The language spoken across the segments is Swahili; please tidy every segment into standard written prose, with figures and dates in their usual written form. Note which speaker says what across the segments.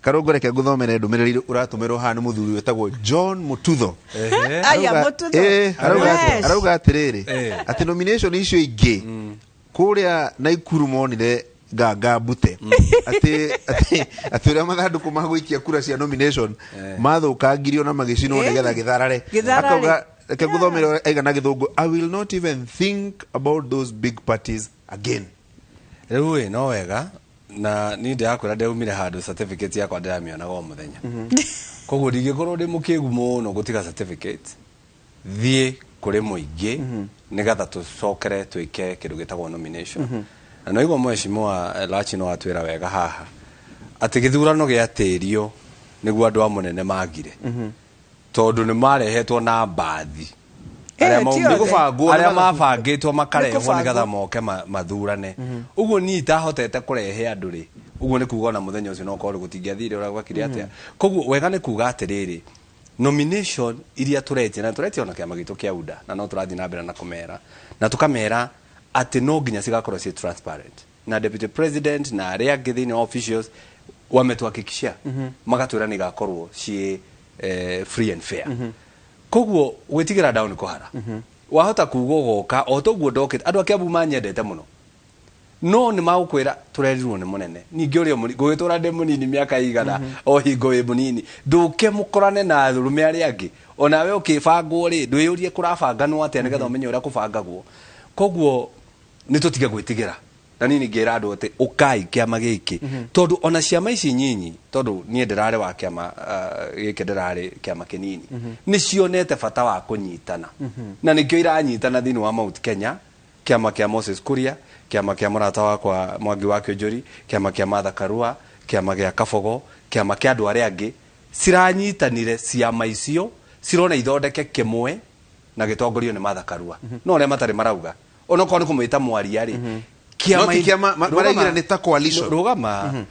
Speaker 1: Karongo reke nguthomere ndumiriri uratumirwo hanu muthuri wetagwo John Mututho.
Speaker 2: Aya Mututho.
Speaker 1: Arauga atiriri ati nomination icio ingi kuria Naikuru monire gaga bute ati uria mathanduku magwikia kura cia nomination mathukangirio na magicino nigetha githarare. Akauga reke nguthomere aigana githungu, I will not even think about those big parties again.
Speaker 3: Riu no wega na ni ndakwira ndeumire handu certificate yakwa ndiramiona go muthenya koguo ndingikorwo ndi mukigu muno gutiga certificate thie kuri muingi nigatha tucokere twike kindu gitagwo nomination na no igwa mheshimiwa Lachi no atwira wega haha ati githurano giatirio niguo andu amunene magire tondu ni marehetwo na mbathi aria mabangitwo makarehwo nigatha moke mathurane uguo ni itahotete kurehe andu ri uguo ni kuga na muthenya ucio no korwo gutingiathire ura gwakire atia koguo wega ni kuga atiriri nomination iria turetie ona kiama gitu kia UDA na no turathi na mbere na kumera na tukamera ati no nginya cigakorwo ci transparent na deputy president na aria ngithini officials wametuhakikishia magatwira ni gakorwo ci free and fair koguo gwitigira down kuhara wahota kugo goka o toguo ndokete andu akiabu manyendete muno no ni magukwira turerirwo ni munene ningi urio gugitura ndi munini miaka igana o hingo wi munini nduke mukorane na thurume ari angi onawe ukibangwo ri ndwiyurie kurabanganwo atia nigetha umenye uria kubangagwo koguo ni tutige gwitigira na nini ngira andu ati ukai kiama giki tondu ona ciama ici nyinyi tondu nie ndirare wa kiama giki ndirare kiama kinini ni cionete bata wa kunyitana na nikio iranyitana thini wa Mount Kenya kiama kia Moses Kuria kiama kia murata wakwa Mwangi wa Kionjuri kiama kia Martha Karua kiama kia Kabogo kiama kia andu aria angi ciranyitanire ciama icio cirona ithondeke kimwe na gitongorio ni Martha Karua no ria matari marauga ona ko ni kumwita mwaria ri
Speaker 1: kiama maraigira ni ta coalition
Speaker 3: rugama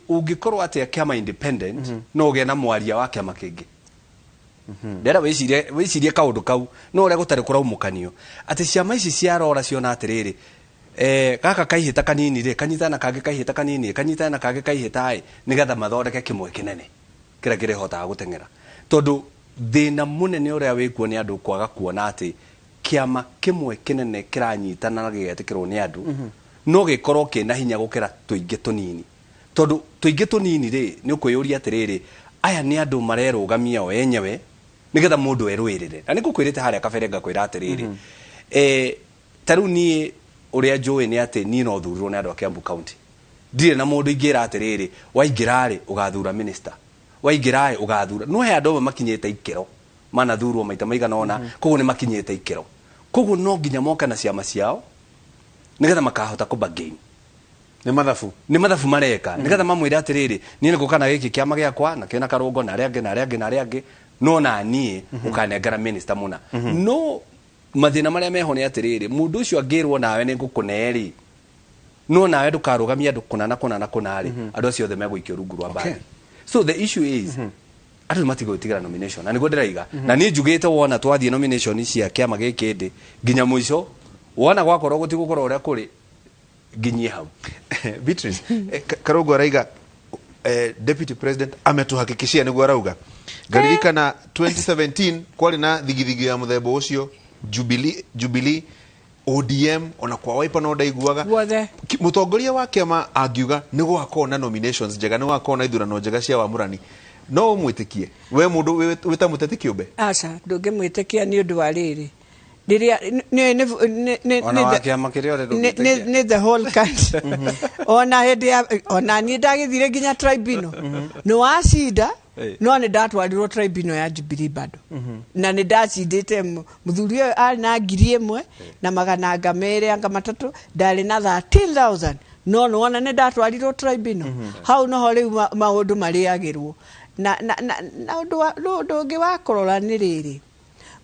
Speaker 3: ungikorwo atia kiama independent no ge na mwaria wa kiama kingi ndera wicirie kaundu kau no ria gutari kuraumukanio ati ciama ici ciarora ciona atiriri gaka kaihita kanini ri kanyitana kage kaihita kanini kanyitana kage kaihita ai nigatha mathondeke kimwe kinene kira kirehota gutengera tondu thina munene uria wikuo ni andu kwaga kuona ati kiama kimwe kinene kiranyitana na gigetikirwo ni andu no gikorwo kina hinya gukira tuingi tunini tondu tuingi tunini ri ni ukwiyuria atiriri aya ni andu marerugamia o enyewe nigetha mundu erwirire na nikukwirite haria kabere ngakwira atiriri taru ni uria njui ni ati ni no thurirwo ni andu a Kiambu County ndire na mundu ingira atiriri waingirari ugathura minister waingirae ugathura no he andu makinyete ikero mana thurwo maita maigana ona koguo ni makinyete ikero koguo no nginya moka na ciama ciao nigetha makahota kubagain
Speaker 1: ni mathafu
Speaker 3: mareka nigetha mamwire atiriri ni ngukana giki kiama giakwa na kena Karungo na aria angi no na nie ukanengera minister muna no mathina maria meho ni atiriri mundu ucio angirwo nawe ni ngukuneri no nawe ndukarugamia andu kunari andu acio othe megwikio rungu rwa mbari so the issue is andu matigutigira nomination na niguo ndiraiga na ni njugite wona twathie nomination cia kiama giki ndi nginya muico wona gwakorwo gutigukorwo uria kuri nginyie hau
Speaker 1: Beatrice Karungo araiga deputy president ametuhakikishia niguo arauga garirikana 2017 kwari na thigithigi ya muthemba ucio Jubilee ODM ona kwa Wiper no ndaiguaga mutongoria wa kiama angiuga ni gwakona na nominations njega ni gwakona ithurano njega cia wamurani no mwitikie we mundu wita muteti kiumbe
Speaker 2: aca ndungimwitikia ni undu wa riri diria ni the whole country ona hedi ona ni ndagithire nginya tribunal no acida no ni ndatwarirwo tribunal ya Jubilee bado na ni ndacindite muthuri ari na ngiri imwe na magana ngamere anga matatu ndari na 13,000 no ona ni ndatwarirwo tribunal hau no ho riu maundu mariagirwo na undu ungi wa korora ni riri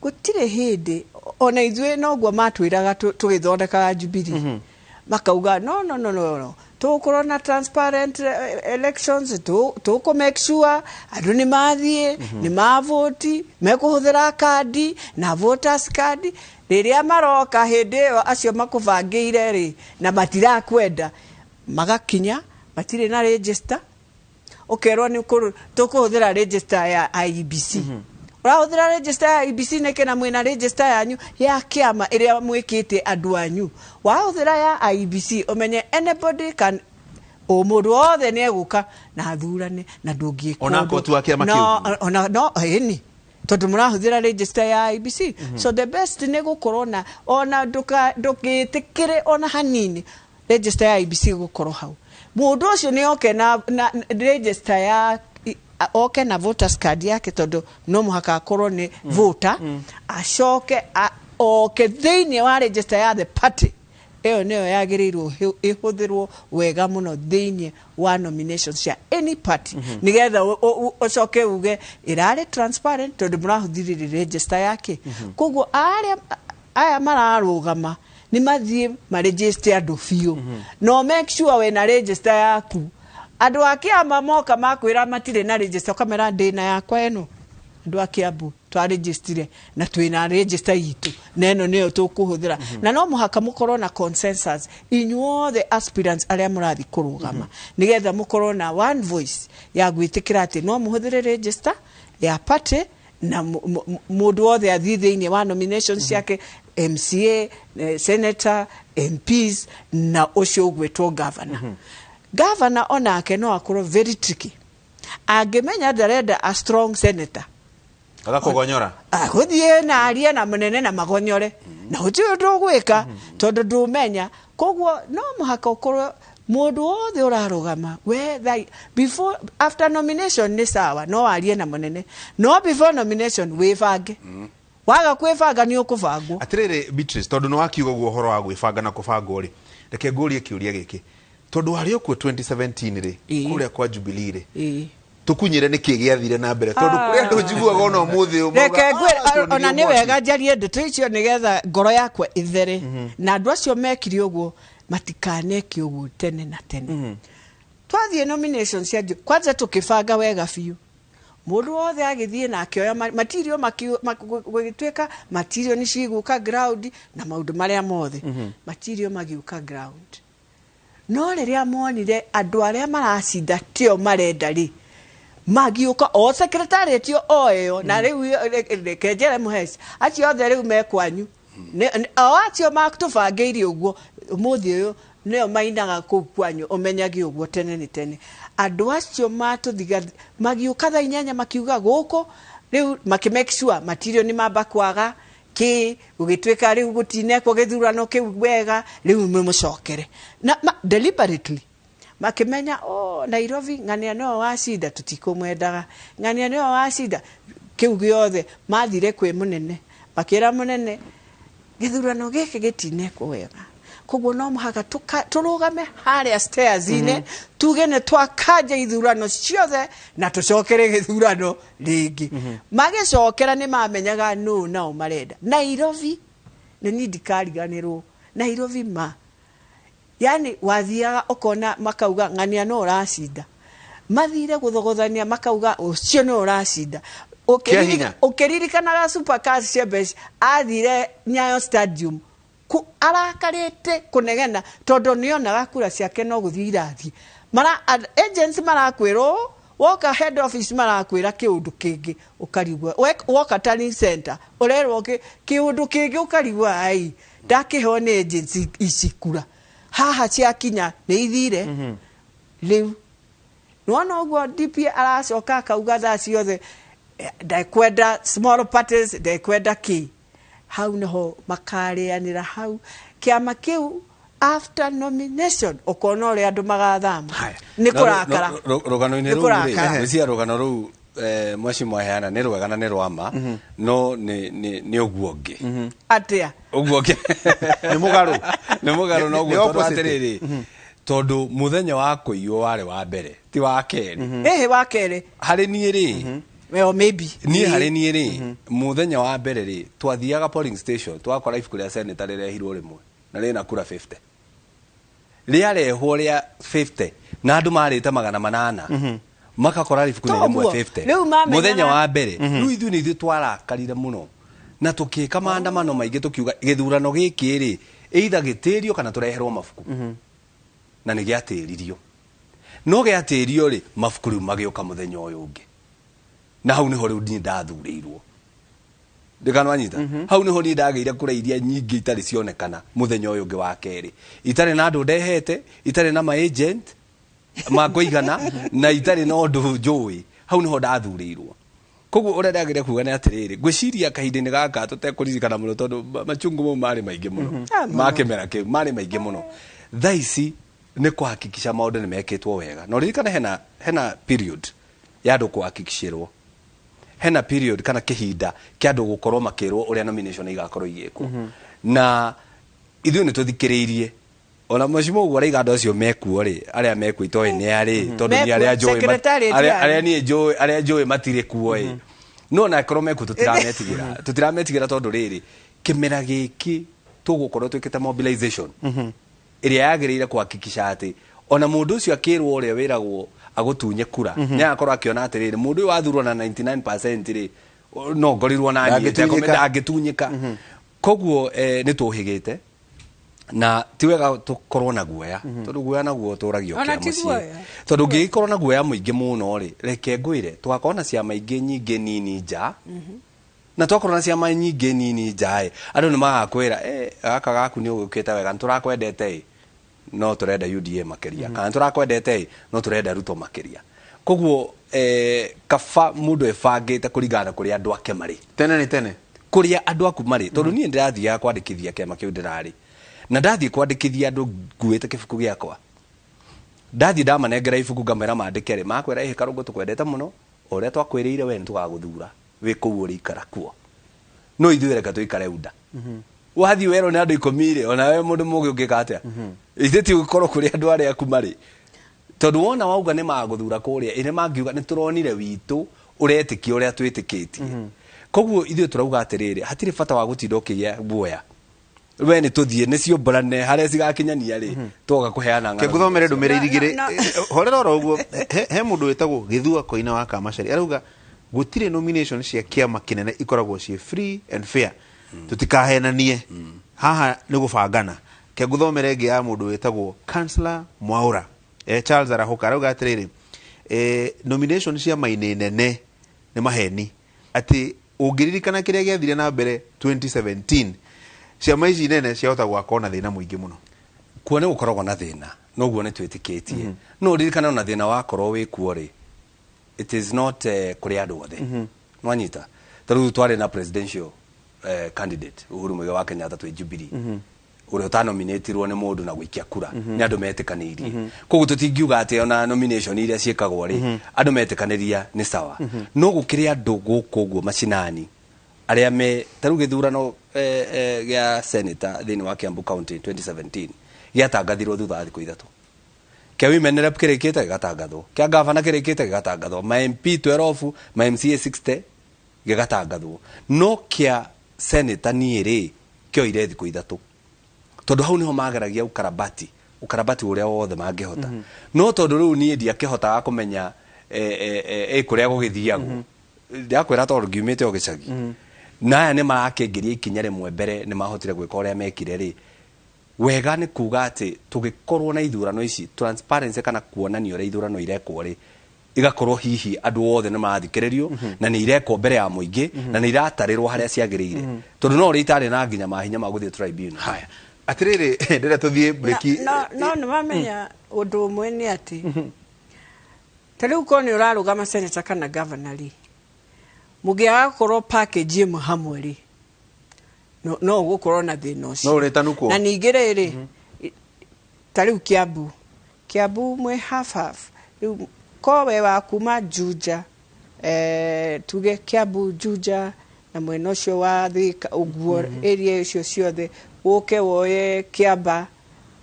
Speaker 2: gutire hindi ona ithwe no gwa matwiraga tugithondeka Jubilee makauga no tukorwo na transparent elections to make sure andu ni mathie ni mavoti mekuhuthira kadi na voters card riria maroka hindi acio makubangiire ri na matira kwenda magakinya matire na register ukerwo ni tukuhuthira register ya IEBC urahuthira register ya IEBC nekena mwina register yanyu ya kiama iria mwikite andu anyu wahuthira ya IEBC umenye anybody can mundu wothe ni eguka na athurane na ndungika
Speaker 1: ona ko tu akiama kiu
Speaker 2: no eni tondu murahuthira register ya IEBC so the best ni gukorwo na ona ndugitikire ona hanini register ya IEBC gukorwo hau mundu ucio ni oke na register ya oke na voters card yake tondu no muhaka akorwo ni voter acoke oke thiini wa register ya the party eyo neyo yagirirwo ihuthirwo wega muno thiini wa nominations ya any party nigetha ucoke uge irari transparent tondu murahuthirire register yake koguo aya mararugama ni mathie ma register andu biu no make sure we na register yaku andu akiama moka makwira matire na register kamera ndina yakwa eno andu akiambu twa register na twina register yitu neno neyo tukuhuthira na no muhaka mukorwo na consensus inyuo the aspirants aria murathi kurugama nigetha mukorwo na one voice ya gwitikira ati no muhuthire register ya party na mundu wothe athithiini wa nominations yake MCA, senator, MPs na ucio gwetwo governor. Governor onake no akorwo very tricky. Angemenya ndarenda a strong senator.
Speaker 1: Agakogonyora.
Speaker 2: Guthie na arie na munene na magonyore. Na ucio ndugwika tondu ndumenya koguo no muhaka ukorwo mundu wothe urarugama we before after nomination ni sawa no arie na munene no before nomination we bange waga kwibanga ni ukubangwo
Speaker 1: atirire Beatrice tondu no wakiuga guo horo wa gwibanga na kubangwo ri reke ngurie kiuria giki tondu hari okwo 2017 ri kuria kwa Jubilee ri tukunyire ni kigiathire na mbere tondu kuria ndo njiguaga ona umuthi
Speaker 2: reke ona ni wega njarie ndeto icio nigetha ngoro yakwa ithere na andu acio mekiri uguo matikaneki uguo tene na tene twathie nominations ya kwanza tukibanga wega biu mundu wothe agithie na akioya material magitweka material ni ciguka ground na maundu maria mothe material magiuka ground no riria monire andu aria maracinda tio marenda ri magiuka o secretariat o eyo na riu kejere muhesi acio othe riu mekwanyu o acio makutubangeirie uguo umuthi uyu neo mainaga kwanyu umenyagi uguo tene ni tene andu acio matuthiga magiuka tha inyanya makiuga guko riu makimake sure material ni mamba kwaga ki ugitweka riu gutinekwo githurano kiu wega riu mucokere na deliberately makimenya Nairobi ngania no wacinda tutikumwendaga ngania no wacinda kiu giothe mathire kwi munene makira munene githurano giki gitinekwo wega koguo no muhaka turugame haria stairs ine tugene twakanja ithurano ciothe na tucokere githurano ringi magicokera ni mamenyaga no nao marenda Nairobi ni ndikariganirwo Nairobi yani wathiaga ukona makauga ngania no uracinda mathire guthogothania makauga ucio no uracinda ukiririkanaga Supercars Chebes athire Nyayo Stadium arakarite kunegena tondu nionaga kura ciake no guthii irathi mara agents marakwirwo woka head office marakwira kiundu kingi ukarigwa woka turning center urerwo kiundu kingi ukarigwa ai ndakiho ni agents icikura haha ciakinya ni ithire riu no uguo DP aracoka kauga tha ciothe ndakwenda small parties ndakwenda ki hau neho makarianira hau kiama kiu after nomination ukona uri andu magathama ni kurakara
Speaker 3: rugano-ini ru ri rugano ru mwaci mwaheana ni rwega na ni rwama no ni uguo ngi
Speaker 2: atia
Speaker 3: uguo ngi ni mugaru no guo twatiriri tondu muthenya wa kuiyo wari wa mbere ti wa keri
Speaker 2: wa keri
Speaker 3: hari ni ri
Speaker 2: well maybe
Speaker 3: ni hari ni ri muthenya wa mbere ri twathiaga polling station twakora ifuku ria senator rirehirwo rimwe na rina kura 50 riarehwo ria 50 na andu marite 800 makakora ifuku rimwe 50 muthenya wa mbere riu ithu ni ithu twarakarire muno na tukika maandamano maingi tukiuga githurano giki ri either gitirio kana tureherwo mafuku na ni giatiririo no ge atirio ri mabukuru magioka muthenya uyu ungi na hau niho riu ndi ndathurirwo ndikanwanyita hau niho ndi ndageire kureithia nyingi itari cionekana muthenya uyu ungi wa keri itari na andu ndehete itari na ma agent makoigana na itari na undu njui hau niho ndathurirwo koguo uria ndagire kuga ni atiriri gwiciria kahindini gaka tutekuririkana muno tondu machungu mo mari maingi muno makemera ke mari maingi muno thaici ni kuhakikisha maundu ni mekitwo wega no ririkana hena period ya andu kuhakikishirwo hena period kana kihinda kia andu gukorwo makirwo uria nomination igakorwo igikwo na ithuĩ nĩ tũthikĩrĩirie ona mheshimiwa ũguo araiga andũ acio mekuo rĩ arĩa mekuo itoĩ nĩ arĩ tondũ nĩ arĩa njũĩ arĩa niĩ njũĩ arĩa njũĩ matirĩ kuo ĩ no na akorwo mekuo tũtirametigĩra tondũ rĩrĩ kĩmera gĩkĩ tũgũkorwo twĩkĩte mobilization ĩrĩa yagĩrĩire kuhakikisha atĩ ona mũndũ ũcio akĩrwo ũrĩa wĩragwo agũtunye kura nĩ akorwo akĩona atĩrĩrĩ mũndũ ũyũ wathurwo na 99% rĩ no ngorirwo na ndangĩtunyĩka koguo nĩ tũhĩgĩte na ti wega tukorwo na guoya tondu guoya naguo turagio kia muciĩ tondu ngĩkorwo na guoya mũingĩ mũno rĩ reke ngwĩre twakorwo na ciama ingĩ nyingĩ nini nja na twakorwo na ciama nyingĩ nini nja andũ nĩ magakwĩra gaka gaku nĩ ũgũkĩte wega nĩ tũrakwendete no tũrenda UDA makĩria kana tũrakwendete no tũrenda Ruto makĩria koguo kaba mũndũ ebangĩte kũringana kũrĩa andũ ake marĩ
Speaker 1: tene
Speaker 3: kũrĩa andũ aku marĩ tondu niĩ ndĩrathiaga kwandĩkithia kĩama kĩu ndĩrarĩ na ndathie kwandĩkithia andũ nguĩte kĩbuku gĩakwa ndathie ndamanengera ibuku ngamera mandĩke rĩ makwĩra Karũngũ tũkwendete mũno ũrĩa twakwĩrĩire we nĩ tũgagũthura wĩ kũu ũrĩ ikara kuo no ithuĩ reka tũikare UDA wathiĩ werwo nĩ andũ 10 rĩ ona we mũndũ mũgĩ ũngĩka atĩa ithe ti gũkorwo kũrĩ andũ arĩa aku marĩ tondũ wona wauga nĩ magũthura kũrĩa ĩrĩ mangiuga nĩ tũronire witũ ũretĩkia ũrĩa twĩtĩkĩtie koguo ithuĩ tũrauga atĩrĩrĩ hatirĩ bata wa gũtinda ũkĩgĩa guoya we nĩ tũthiĩ nĩ ciũmborane harĩa cigakinyania rĩ twoga kũheana ng'ano
Speaker 1: ngũthomere ndũmĩrĩri igĩrĩ horera oro ũguo he mũndũ wĩtagwo Gĩthua Koina wa Kamacari arauga gũtirĩ nomination cia kĩama kĩnene ikoragwo ciĩ free and fair tũtikahenanie haha nĩ gũbangana ke ngũthomere ĩngĩ ya mũndũ wĩtagwo Councillor Mwaura Charles Arahoka arauga atĩrĩrĩ nomination cia maini nene nĩ maheni atĩ ũngĩririkana kĩrĩa gĩathire na mbere 2017 ciama ici nene ciahota gwakwo na thĩna mũingĩ mũno
Speaker 3: kuone gũkoragwo na thĩna noguo nĩ twĩtĩkĩtie no ririkana ona thĩna wakorwo wĩ kuo rĩ it is not kũrĩ andũ othe nwanyita tarĩu twarĩ na presidential candidate Uhuru Muigai wa Kenyatta twĩ Jubilee ũrĩa ũtanominatirwo nĩ mũndũ na gũikia kura nĩ andũ metĩkanĩirie koguo tũtingiuga atĩ ona nomination iria ciĩkagwo rĩ andũ metĩkanĩria nĩ sawa no gũkĩrĩ andũ gũkũ ũguo macinani arĩa me tarĩu gĩthurano gĩa senator thĩinĩ wa Kiambu County 2017 gĩatangathirwo thutha wa thikũ ithatũ kĩa women rep kĩrĩkĩte gĩgatangathwo kĩa gavana kĩrĩkĩte gĩgatangathwo ma MP 12 ma MCA 60 gĩgatangathwo no kĩa senator niĩ rĩ kĩoire thikũ ithatũ tondũ hau niho mageragia ukarabati ũrĩa wothe mangĩhota no tondũ rĩu niĩ ndiakĩhotaga kũmenya kũrĩa gũgĩthiagwo ndakwĩra tondũ ngiumĩte o gĩcagi na aya nĩ marakĩngĩria ikinya rĩmwe mbere nĩ mahotire gwĩka ũrĩa mekire rĩ wega nĩ kuga atĩ tũgĩkorwo na ithurano ici transparency kana kuonania ũrĩa ithurano irekwo rĩ igakorwo hihi andũ othe nĩ marathikĩrĩrio na nĩ irekwo mbere ya mũingĩ na nĩ iratarĩrwo harĩa ciagĩrĩire tondũ no ũrĩa itarĩ na nginya mahinya ma gũthiĩ tribunal
Speaker 1: haya atĩrĩrĩ ndĩrenda tũthiĩ break
Speaker 2: no nĩ mamenya ũndũ ũmwe nĩ atĩ tarĩu korwo nĩ ũrarũgama senator kana governor rĩ mũngĩaga gũkorwo package ĩmwe hamwe rĩ no ũgũkorwo na thĩna ũcio
Speaker 1: no ũrĩtanu kuo
Speaker 2: na ningĩ rĩrĩ tarĩu Kiambu mwe half rĩu kowe wa kuma Juja tuge Kiambu Juja na mwena ũcio wa Thika ũguo area icio ciothe ũke woye Kiamba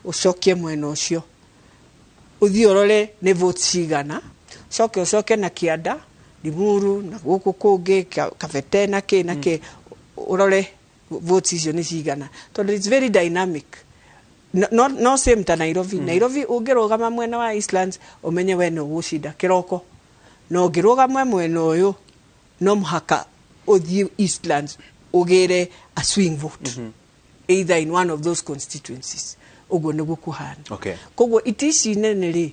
Speaker 2: ũcokie mwena ũcio ũthiĩ ũrore nĩ votes cigana ũcoke na Kianda Limuru na gũkũ kũngĩ Kabete na kĩ ũrore votes icio nĩ cigana tondũ it's very dynamic no same ta Nairobi ũngĩrũgama mwena wa Eastlands ũmenye we nĩ ũgũcinda kĩroko no ũngĩrũgama mwena ũyũ no mũhaka ũthiĩ Eastlands ũgĩre a swing vote either in one of those constituencies ũguo nĩguo kũhana koguo iti ici nene rĩ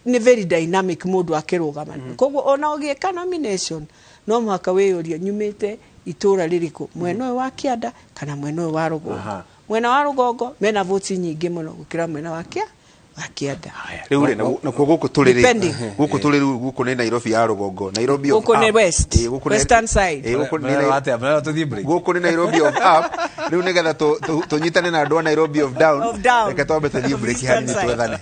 Speaker 2: nĩ very dynamic mũndũ akĩrũgama koguo ona ũgĩka nomination no mũhaka wĩyũrie nyumĩte itũra rĩrĩkũ mwena ũyũ wa Kĩanda kana mwena ũyũ wa Rũgongo mwena wa Rũgongo mena votes nyingĩ mũno gũkĩra mwena wa Kĩanda
Speaker 1: rĩu rĩ nakuo gũkũ tũrĩ gũkũ nĩ Nairobi ya Rũgongo Nairobi of
Speaker 2: gũkũ nĩ western side
Speaker 1: gũkũ nĩ Nairobi of up rĩu nĩgetha tũnyitane na andũ a Nairobi of down reke twambe tũthiĩ break hani twethane